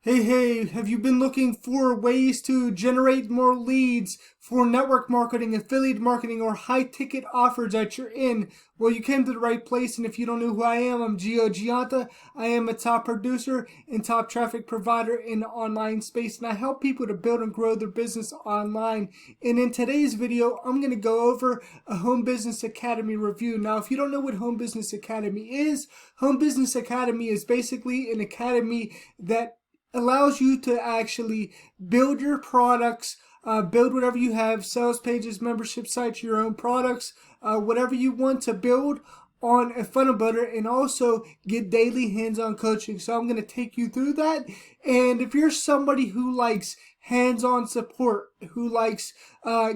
Hey, have you been looking for ways to generate more leads for network marketing, affiliate marketing, or high ticket offers that you're in? Well, you came to the right place, and if you don't know who I am, I'm Gio Gianta. I am a top producer and top traffic provider in the online space, and I help people to build and grow their business online. And in today's video, I'm going to go over a Home Business Academy review. Now, if you don't know what Home Business Academy is, Home Business Academy is basically an academy that allows you to actually build your products, build whatever you have, sales pages, membership sites, your own products, whatever you want to build on a funnel builder, and also get daily hands-on coaching. So I'm going to take you through that. And if you're somebody who likes hands-on support, who likes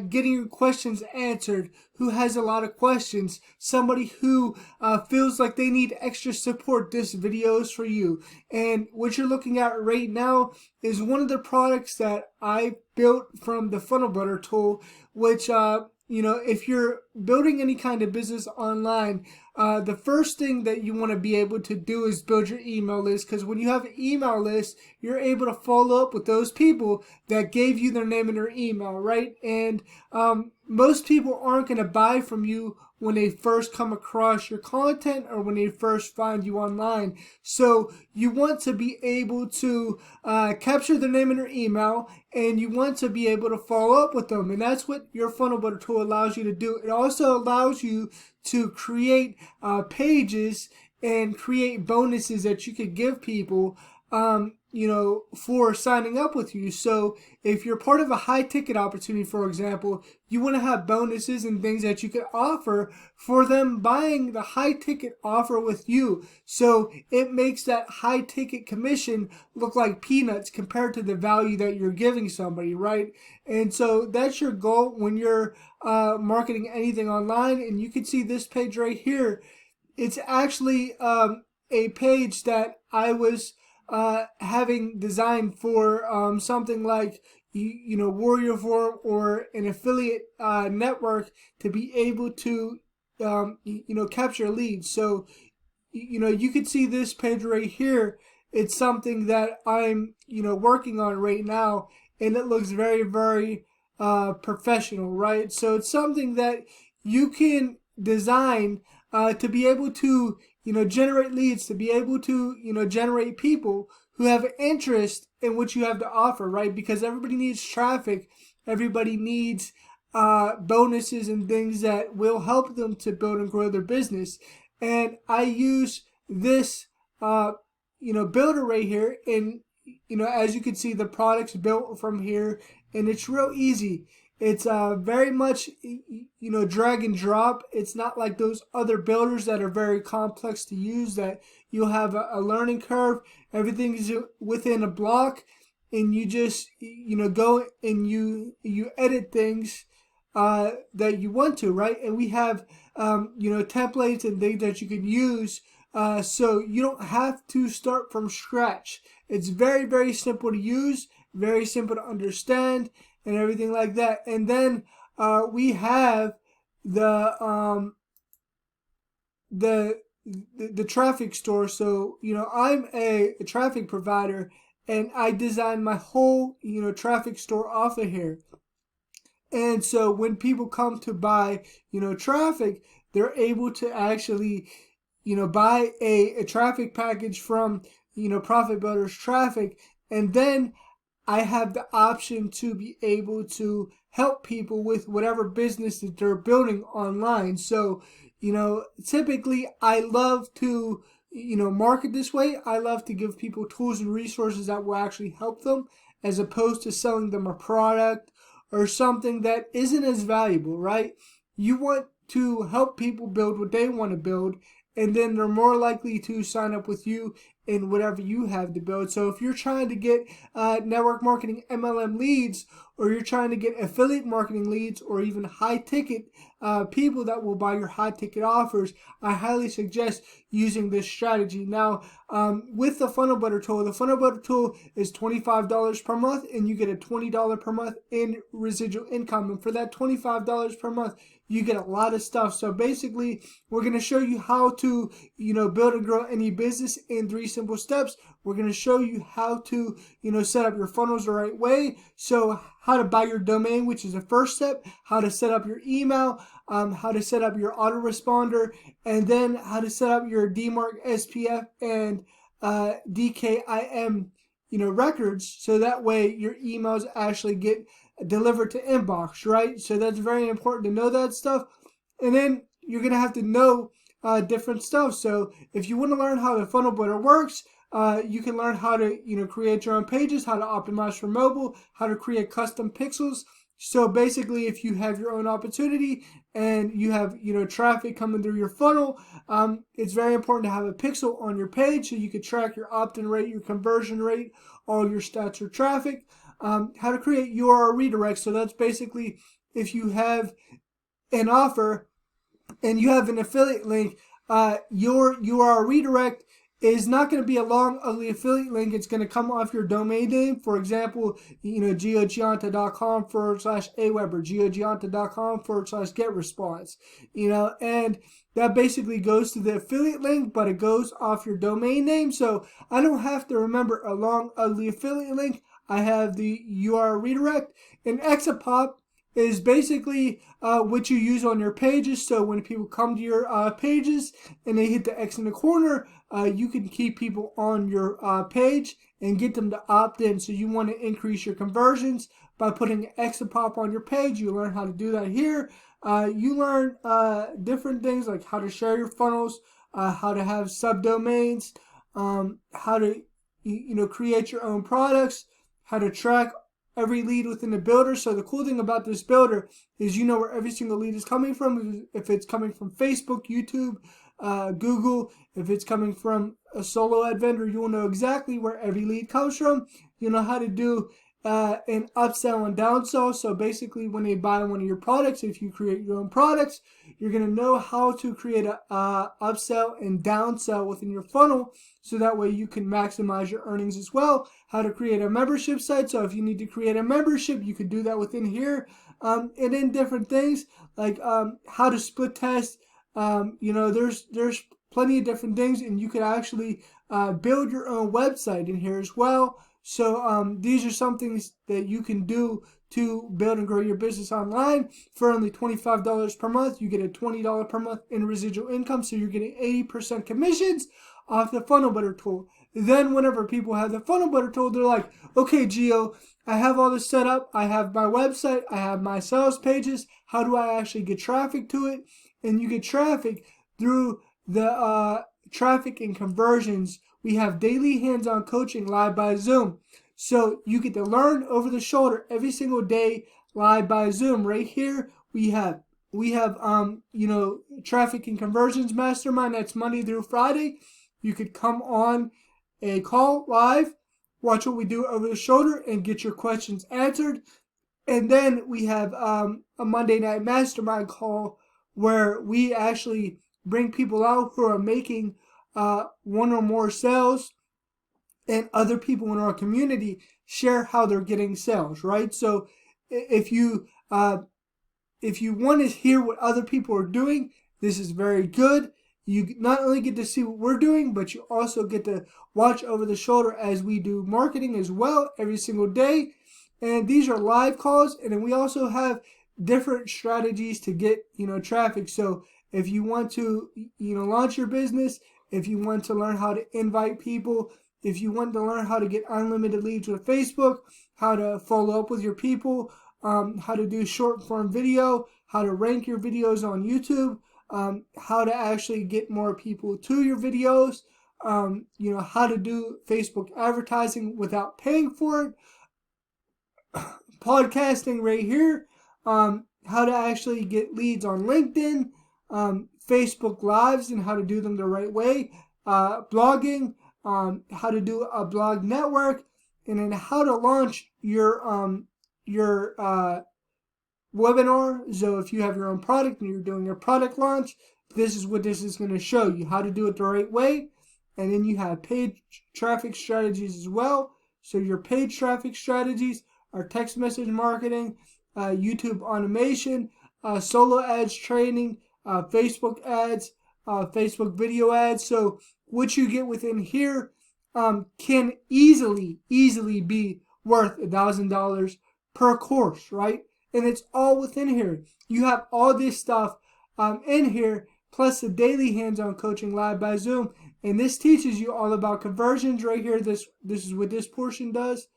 getting your questions answered, who has a lot of questions, somebody who feels like they need extra support, this video is for you. And what you're looking at right now is one of the products that I built from the funnel builder tool, which if you're building any kind of business online, the first thing that you want to be able to do is build your email list, because when you have an email list, you're able to follow up with those people that gave you their name and their email, right? And most people aren't going to buy from you when they first come across your content or when they first find you online. So you want to be able to capture their name and their email, and you want to be able to follow up with them. And that's what your funnel builder tool allows you to do. It also allows you to create pages and create bonuses that you could give people for signing up with you. So if you're part of a high ticket opportunity, for example, you want to have bonuses and things that you could offer for them buying the high ticket offer with you. So it makes that high ticket commission look like peanuts compared to the value that you're giving somebody, right? And so that's your goal when you're marketing anything online. And you can see this page right here. It's actually a page that I was having designed for something like Warrior Forum or an affiliate network to be able to capture leads. So you could see this page right here. It's something that I'm working on right now, and it looks very, very professional, right? So it's something that you can design to be able to generate leads, to be able to generate people who have interest in what you have to offer, right? Because everybody needs traffic, everybody needs bonuses and things that will help them to build and grow their business. And I use this builder right here, and as you can see, the product's built from here, and it's real easy. It's very much, drag and drop. It's not like those other builders that are very complex to use, that you'll have a learning curve. Everything is within a block, and you just, go and you edit things that you want to, right? And we have, templates and things that you can use, so you don't have to start from scratch. It's very, very simple to use, very simple to understand, and everything like that. And then we have the traffic store. So I'm a traffic provider, and I designed my whole traffic store off of here. And so when people come to buy traffic, they're able to actually buy a traffic package from Profit Builder's Traffic, and then I have the option to be able to help people with whatever business that they're building online. So, typically I love to, market this way. I love to give people tools and resources that will actually help them, as opposed to selling them a product or something that isn't as valuable, right? You want to help people build what they want to build, and then they're more likely to sign up with you in whatever you have to build. So if you're trying to get network marketing MLM leads, or you're trying to get affiliate marketing leads or even high ticket people that will buy your high ticket offers, I highly suggest using this strategy. Now, with the funnel builder tool, the funnel builder tool is $25 per month, and you get a $20 per month in residual income. And for that $25 per month, you get a lot of stuff. So basically, we're going to show you how to, build and grow any business in 3 simple steps. We're going to show you how to, set up your funnels the right way. So how to buy your domain, which is the first step, how to set up your email, how to set up your autoresponder, and then how to set up your DMARC, SPF, and DKIM, records. So that way your emails actually get delivered to inbox, right? So that's very important to know that stuff. And then you're going to have to know different stuff. So if you want to learn how the funnel builder works, you can learn how to, create your own pages, how to optimize for mobile, how to create custom pixels. So basically, if you have your own opportunity and you have, traffic coming through your funnel, it's very important to have a pixel on your page so you can track your opt-in rate, your conversion rate, all your stats for traffic. How to create URL redirects. So that's basically if you have an offer and you have an affiliate link, your URL redirect is not going to be a long, ugly affiliate link. It's going to come off your domain name. For example, giogianta.com/aweber, giogianta.com/getresponse, and that basically goes to the affiliate link, but it goes off your domain name. So I don't have to remember a long, ugly affiliate link. I have the URL redirect. And Exapop is basically what you use on your pages. So when people come to your pages and they hit the X in the corner, you can keep people on your page and get them to opt in. So you want to increase your conversions by putting Exapop on your page. You learn how to do that here. You learn different things like how to share your funnels, how to have subdomains, how to create your own products, how to track every lead within the builder. So the cool thing about this builder is you know where every single lead is coming from. If it's coming from Facebook, YouTube, Google, if it's coming from a solo ad vendor, you'll know exactly where every lead comes from. You know how to do an upsell and downsell. So basically when they buy one of your products, if you create your own products, you're going to know how to create a upsell and downsell within your funnel. So that way you can maximize your earnings as well. How to create a membership site. So if you need to create a membership, you could do that within here. And then different things like how to split test. There's plenty of different things, and you could actually build your own website in here as well. So these are some things that you can do to build and grow your business online. For only $25 per month, you get a $20 per month in residual income. So you're getting 80% commissions off the funnel builder tool. Then whenever people have the funnel builder tool, they're like, okay, Gio, I have all this set up. I have my website. I have my sales pages. How do I actually get traffic to it? And you get traffic through the traffic and conversions. We have daily hands-on coaching live by Zoom. So you get to learn over the shoulder every single day live by Zoom. Right here, we have traffic and conversions mastermind. That's Monday through Friday. You could come on a call live, watch what we do over the shoulder, and get your questions answered. And then we have a Monday night mastermind call where we actually bring people out who are making one or more sales, and other people in our community share how they're getting sales, right? So if you want to hear what other people are doing, this is very good. You not only get to see what we're doing, but you also get to watch over the shoulder as we do marketing as well every single day. And these are live calls, and then we also have different strategies to get traffic. So if you want to launch your business, if you want to learn how to invite people, if you want to learn how to get unlimited leads with Facebook, how to follow up with your people, how to do short form video, how to rank your videos on YouTube, how to actually get more people to your videos, how to do Facebook advertising without paying for it, podcasting right here, how to actually get leads on LinkedIn, Facebook Lives and how to do them the right way, blogging, how to do a blog network, and then how to launch your your webinar. So if you have your own product and you're doing a product launch, this is what this is going to show you, how to do it the right way. And then you have paid traffic strategies as well. So your paid traffic strategies are text message marketing, YouTube automation, solo ads training, Facebook ads, Facebook video ads. So what you get within here can easily be worth $1,000 per course, right? And it's all within here. You have all this stuff in here, plus the daily hands-on coaching live by Zoom. And this teaches you all about conversions right here. This is what this portion does.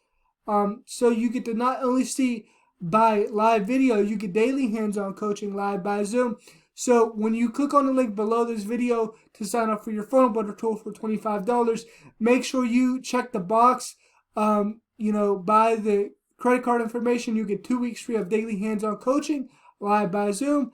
So you get to not only see by live video, you get daily hands-on coaching live by Zoom. So when you click on the link below this video to sign up for your funnel builder tool for $25, make sure you check the box, by the credit card information. You get 2 weeks free of daily hands-on coaching live by Zoom.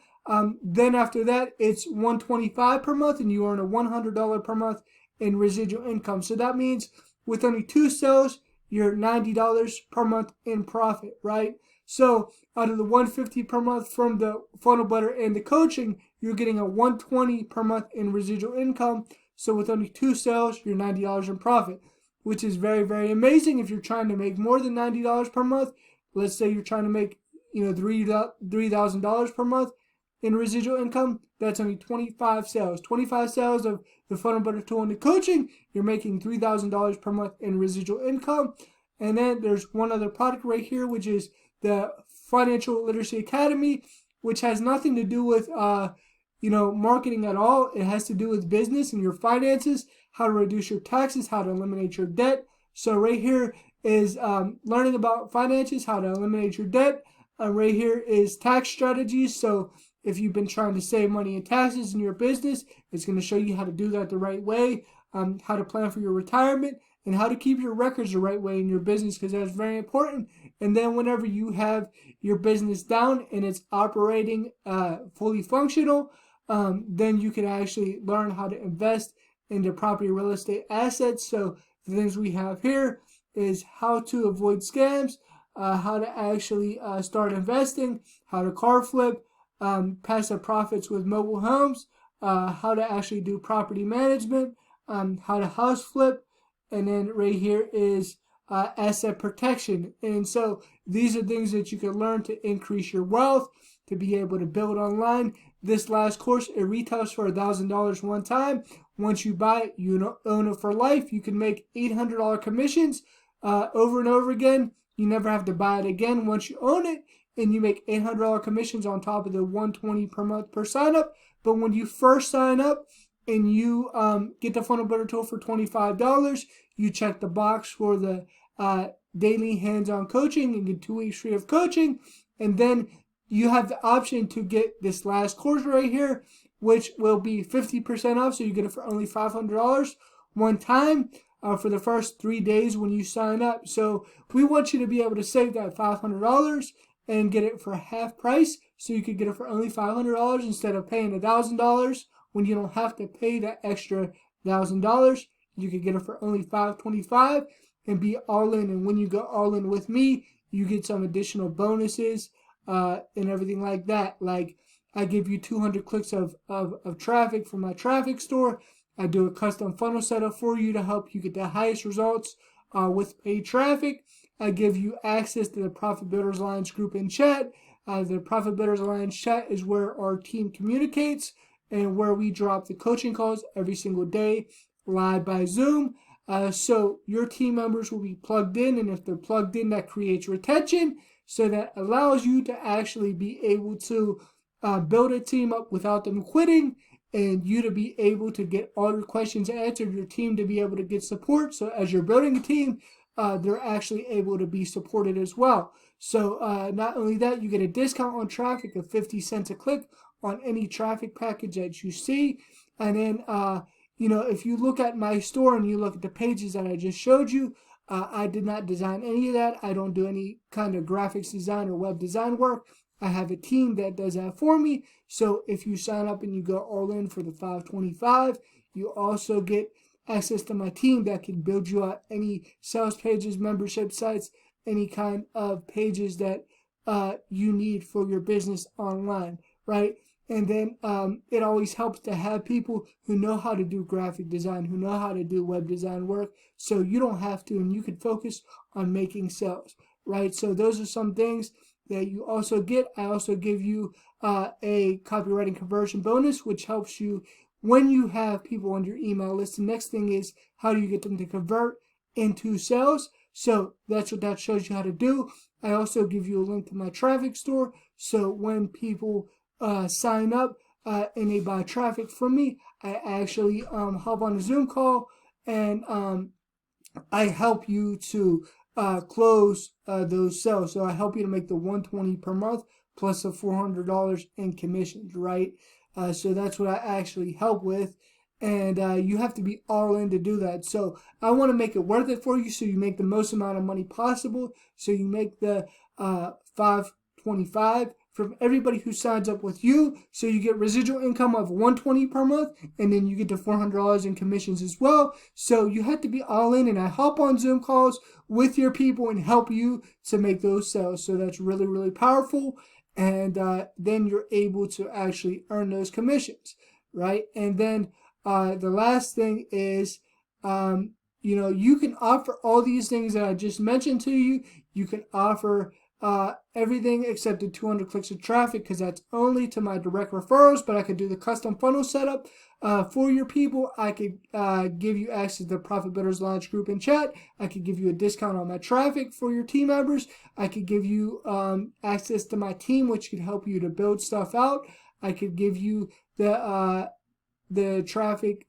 Then after that, it's $125 per month, and you earn a $100 per month in residual income. So that means with only 2 sales, you're $90 per month in profit, right? So out of the $150 per month from the funnel builder and the coaching, you're getting a $120 per month in residual income. So with only 2 sales, you're $90 in profit, which is very, very amazing. If you're trying to make more than $90 per month, let's say you're trying to make $3,000 per month in residual income, that's only 25 sales. 25 sales of the funnel builder tool and the coaching, you're making $3,000 per month in residual income. And then there's one other product right here, which is the Financial Literacy Academy, which has nothing to do with marketing at all. It has to do with business and your finances, how to reduce your taxes, how to eliminate your debt. So right here is learning about finances, how to eliminate your debt. Right here is tax strategies. So if you've been trying to save money in taxes in your business, it's going to show you how to do that the right way, how to plan for your retirement, and how to keep your records the right way in your business, because that's very important. And then whenever you have your business down and it's operating fully functional, then you can actually learn how to invest into property real estate assets. So the things we have here is how to avoid scams, how to actually start investing, how to car flip, passive profits with mobile homes, how to actually do property management, how to house flip, and then right here is asset protection. And so these are things that you can learn to increase your wealth, to be able to build online. This last course, it retails for $1,000 one time. Once you buy it, you own it for life. You can make $800 commissions over and over again. You never have to buy it again once you own it, and you make $800 commissions on top of the $120 per month per sign up. But when you first sign up and you get the funnel builder tool for $25, you check the box for the daily hands-on coaching and get 2 weeks free of coaching. And then you have the option to get this last course right here, which will be 50% off. So you get it for only $500 one time for the first 3 days when you sign up. So we want you to be able to save that $500 and get it for half price. So you could get it for only $500 instead of paying $1,000 when you don't have to pay that extra $1,000. You could get it for only $525 and be all in. And when you go all in with me, you get some additional bonuses and everything like that. Like I give you 200 clicks of traffic from my traffic store. I do a custom funnel setup for you to help you get the highest results with paid traffic. I give you access to the Profit Builders Alliance group and chat. The Profit Builders Alliance chat is where our team communicates and where we drop the coaching calls every single day live by Zoom. So your team members will be plugged in, and if they're plugged in, that creates retention. So that allows you to actually be able to build a team up without them quitting, and you to be able to get all your questions answered, your team to be able to get support. So as you're building a team, they're actually able to be supported as well. So not only that, you get a discount on traffic of 50 cents a click on any traffic package that you see. And then, if you look at my store and you look at the pages that I just showed you, I did not design any of that. I don't do any kind of graphics design or web design work. I have a team that does that for me. So if you sign up and you go all in for the $525, you also get access to my team that can build you out any sales pages, membership sites, any kind of pages that you need for your business online, right? And then it always helps to have people who know how to do graphic design, who know how to do web design work, so you don't have to, and you can focus on making sales, right? So those are some things that you also get. I also give you a copywriting conversion bonus, which helps you when you have people on your email list. The next thing is, how do you get them to convert into sales? So that's what that shows you how to do. I also give you a link to my traffic store, so when people sign up and they buy traffic from me, I actually hop on a Zoom call and I help you to close those sales. So I help you to make the $120 per month plus the $400 in commissions, right? So that's what I actually help with. And you have to be all in to do that. So I want to make it worth it for you, so you make the most amount of money possible. So you make the $525 from everybody who signs up with you. So you get residual income of $120 per month, and then you get the $400 in commissions as well. So you have to be all in, and I hop on Zoom calls with your people and help you to make those sales. So that's really, really powerful. And then you're able to actually earn those commissions, right? And then the last thing is, you can offer all these things that I just mentioned to you. You can offer everything except the 200 clicks of traffic, because that's only to my direct referrals, but I could do the custom funnel setup for your people. I could give you access to the Profit Builders Launch group and chat. I could give you a discount on my traffic for your team members. I could give you access to my team, which could help you to build stuff out. I could give you the traffic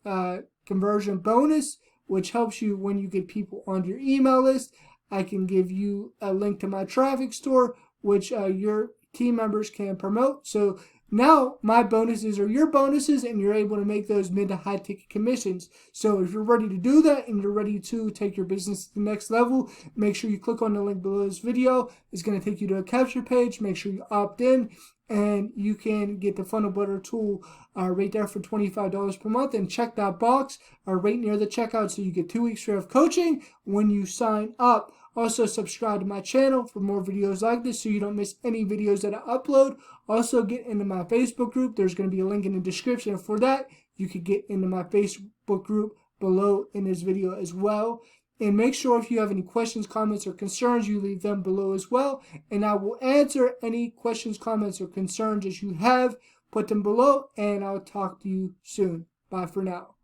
conversion bonus, which helps you when you get people on your email list. I can give you a link to my traffic store, which your team members can promote. So now my bonuses are your bonuses, and you're able to make those mid to high ticket commissions. So if you're ready to do that and you're ready to take your business to the next level, make sure you click on the link below this video. It's going to take you to a capture page. Make sure you opt in, and you can get the funnel builder tool right there for $25 per month, and check that box right near the checkout, so you get 2 weeks free of coaching when you sign up. Also, subscribe to my channel for more videos like this so you don't miss any videos that I upload. Also, get into my Facebook group. There's going to be a link in the description for that. You could get into my Facebook group below in this video as well. And make sure if you have any questions, comments, or concerns, you leave them below as well. And I will answer any questions, comments, or concerns that you have. Put them below, and I'll talk to you soon. Bye for now.